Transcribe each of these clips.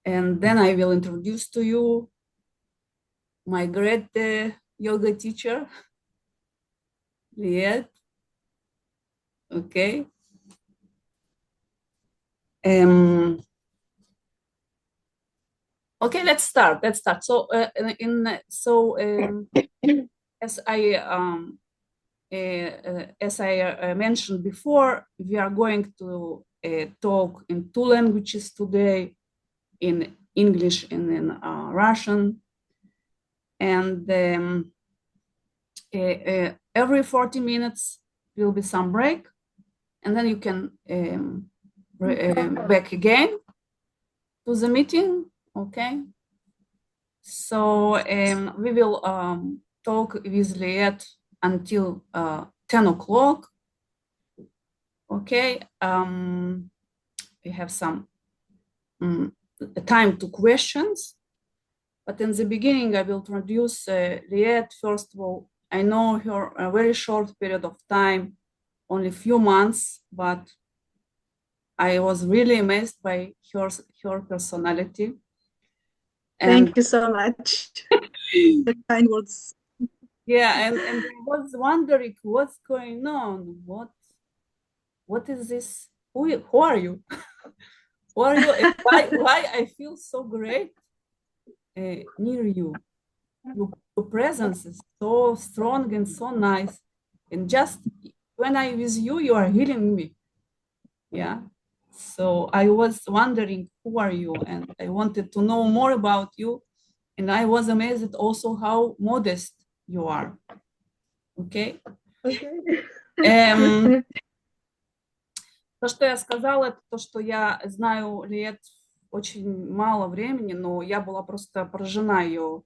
And then I will introduce to you my great yoga teacher, Liette. Okay. Okay, let's start. So, as I mentioned before, we are going to talk in two languages today, in English and in Russian. And every 40 minutes will be some break, and then you can back again to the meeting. Okay. So we will talk with Liette until 10 o'clock. Okay. We have some time to questions. But in the beginning, I will introduce Liette. First of all, I know her a very short period of time, only a few months, but I was really amazed by her personality. And thank you so much. The kind words. Yeah, and I was wondering what's going on. What is this? Who are you? Who are you? And why I feel so great near you? Your presence is so strong and so nice. And just when I with you, you are healing me. Yeah. So I was wondering, who are you? And I wanted to know more about you. And I was amazed also how modest you are. Okay? Okay. То, что я сказала, это то, что я знаю Лиет очень мало времени, но я была просто поражена ее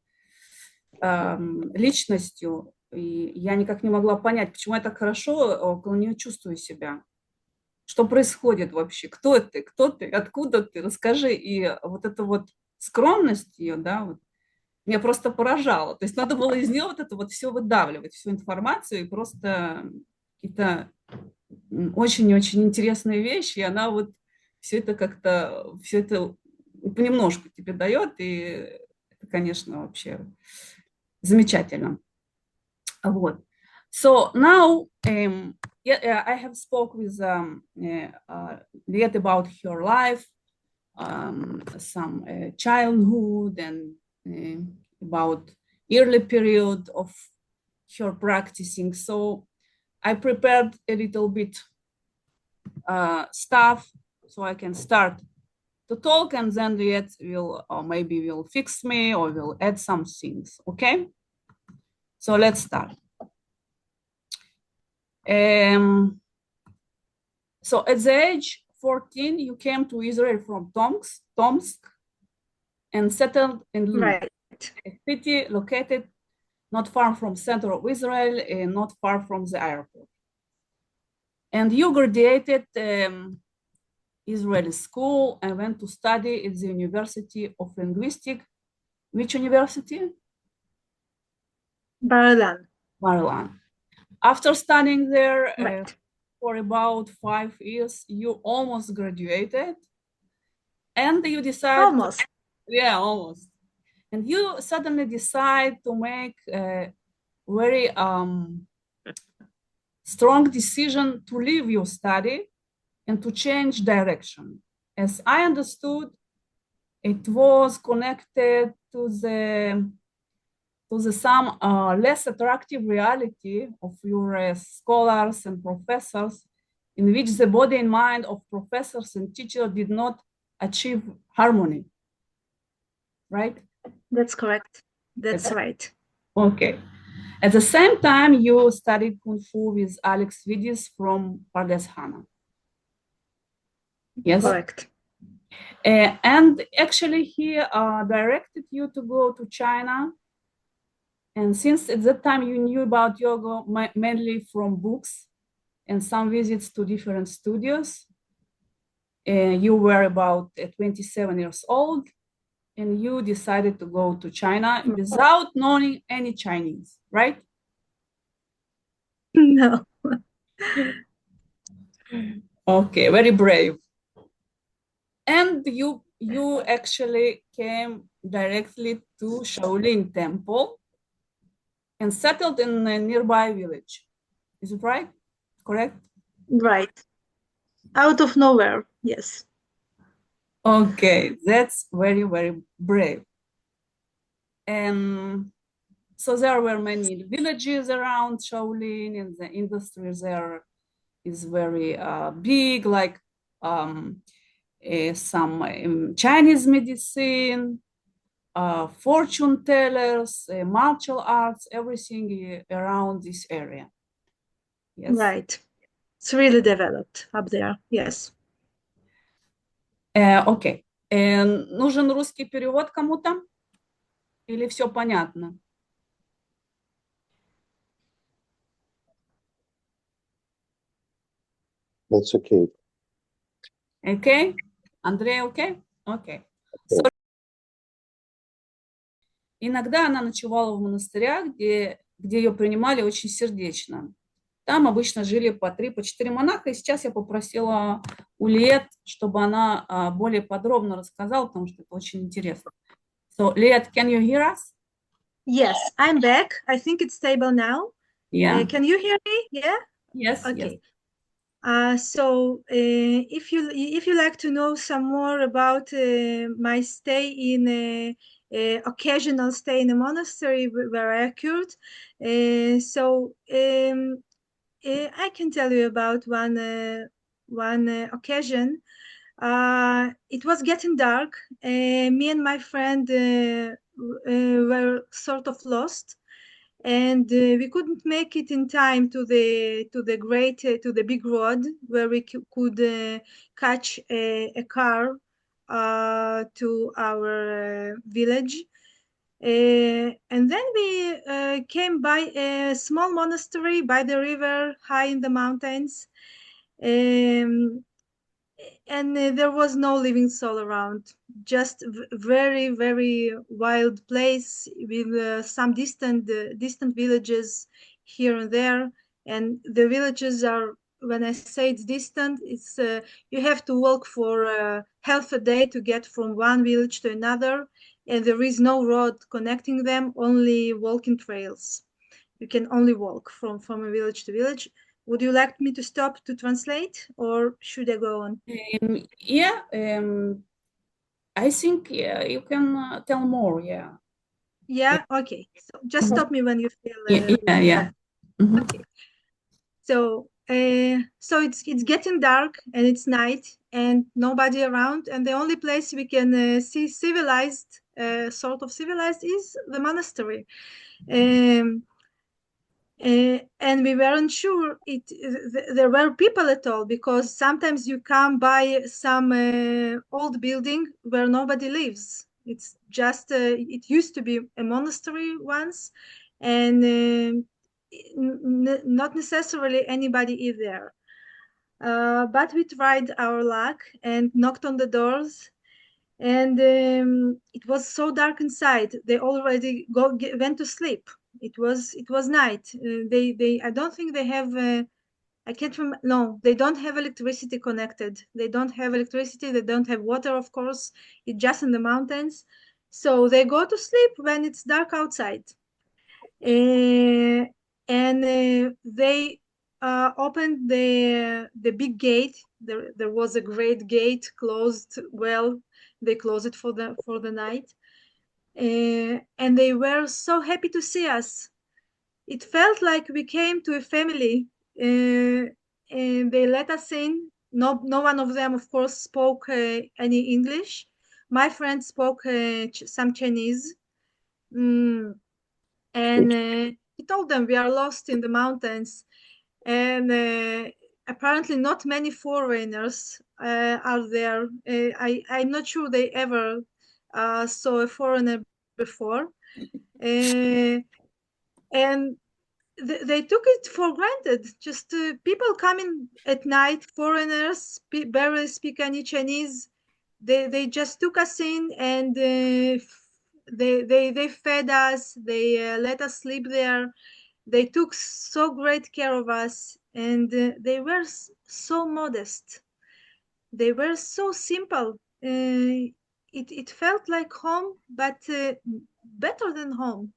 личностью, и я никак не могла понять, почему я так хорошо около нее чувствую себя. Что происходит вообще? Кто ты? Кто ты? Откуда ты? Расскажи. И вот эта вот скромность ее, да, вот, меня просто поражало. То есть надо было из нее вот это вот все выдавливать, всю информацию, и просто какие-то очень-очень интересные вещи, и она вот все это как-то, все это понемножку тебе дает, и это, конечно, вообще замечательно. Вот. So now I have spoke with Liette about her life, some childhood, and about early period of her practicing. So I prepared a little bit stuff so I can start to talk, and then Liette will maybe will fix me or will add some things. Okay, so let's start. So at the age 14, you came to Israel from Tomsk and settled in Lud, a city located not far from center of Israel and not far from the airport. And you graduated Israeli school and went to study at the University of Linguistics. Which university? Bar-Ilan. After studying there for about 5 years, you almost graduated, and you decide almost. Almost. And you suddenly decide to make a very strong decision to leave your study and to change direction. As I understood, it was connected to the some less attractive reality of your scholars and professors, in which the body and mind of professors and teachers did not achieve harmony. Right? That's correct. That's right. Okay. At the same time, you studied Kung Fu with Alex Vidis from Pardes Hana. Yes? Correct. And actually, he directed you to go to China. And since at that time you knew about yoga mainly from books and some visits to different studios, you were about 27 years old, and you decided to go to China without knowing any Chinese, right? No. Okay, very brave. And you you actually came directly to Shaolin Temple and settled in a nearby village. Is it right? Correct? Right. Out of nowhere, yes. Okay, that's very, very brave. And so there were many villages around Shaolin, and the industry there is very big, like um, some Chinese medicine, fortune tellers, martial arts, everything around this area. Yes. Right. It's really developed up there, yes. Окей. Нужен русский перевод кому-то? Или все понятно? That's okay. Окей? Андрей, окей? Окей. Иногда она ночевала в монастырях, где ее принимали очень сердечно. Там обычно жили по 3, по 4 монаха, и сейчас я попросила у Лиет, чтобы она более подробно рассказала, потому что это очень интересно. So, Liette, can you hear us? Yes, I'm back. I think it's stable now. Yeah. Can you hear me? Yeah? Yes, Okay. yes. If you like to know some more about my stay in occasional stay in a monastery where I occurred, I can tell you about one occasion. It was getting dark. Me and my friend were sort of lost, and we couldn't make it in time to the big road where we could catch a car to our village. And then we came by a small monastery by the river, high in the mountains. And there was no living soul around, just very, very wild place with some distant villages here and there. And the villages are, when I say it's distant, it's you have to walk for half a day to get from one village to another, and there is no road connecting them, only walking trails. You can only walk from a village to village. Would you like me to stop to translate, or should I go on? Yeah, I think you can tell more. Yeah. Yeah. Okay. So just stop me when you feel. Yeah. Mhm. Okay. So it's getting dark and it's night and nobody around, and the only place we can see civilized, sort of civilized, is the monastery. And we weren't sure there were people at all, because sometimes you come by some old building where nobody lives. It's just it used to be a monastery once, and not necessarily anybody is there. But we tried our luck and knocked on the doors, and it was so dark inside. They already went to sleep. It was night. They I don't think they have. I can't remember. No, they don't have electricity connected. They don't have electricity. They don't have water, of course. It's just in the mountains. So they go to sleep when it's dark outside. And they opened the big gate. There was a great gate closed. Well, they closed it for the night. And they were so happy to see us. It felt like we came to a family. And they let us in. No one of them, of course, spoke any English. My friend spoke some Chinese. And he told them we are lost in the mountains, and apparently not many foreigners are there. I'm not sure they ever saw a foreigner before. And they took it for granted. Just people coming at night, foreigners barely speak any Chinese. They just took us in, and they fed us. They let us sleep there. They took so great care of us, and they were so modest. They were so simple. it felt like home, but better than home.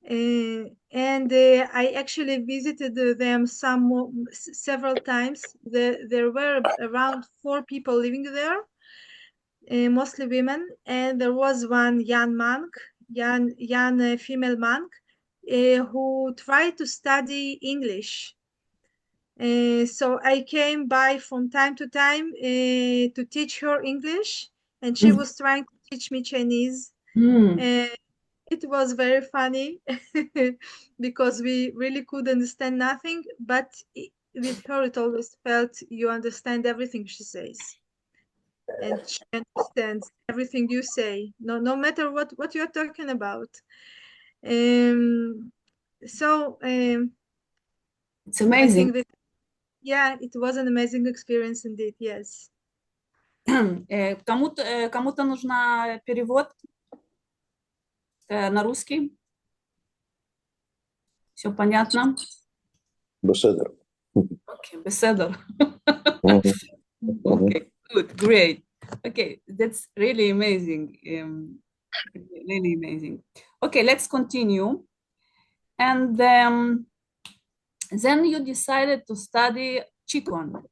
And I actually visited them several times. There were around 4 people living there, mostly women, and there was one young female monk, who tried to study English. So I came by from time to time to teach her English, and she was trying to teach me Chinese. It was very funny because we really could understand nothing, but with her it always felt you understand everything she says, and she understands everything you say, no matter what you're talking about. Um, so It's I amazing. think that, yeah, it was an amazing experience indeed. Yes. Кому-то нужна перевод на русский? Все понятно? Беседа. Okay, беседа. Мгм. Okay, good, great. Okay, that's really amazing. Really amazing. Okay, let's continue. And then you decided to study qigong.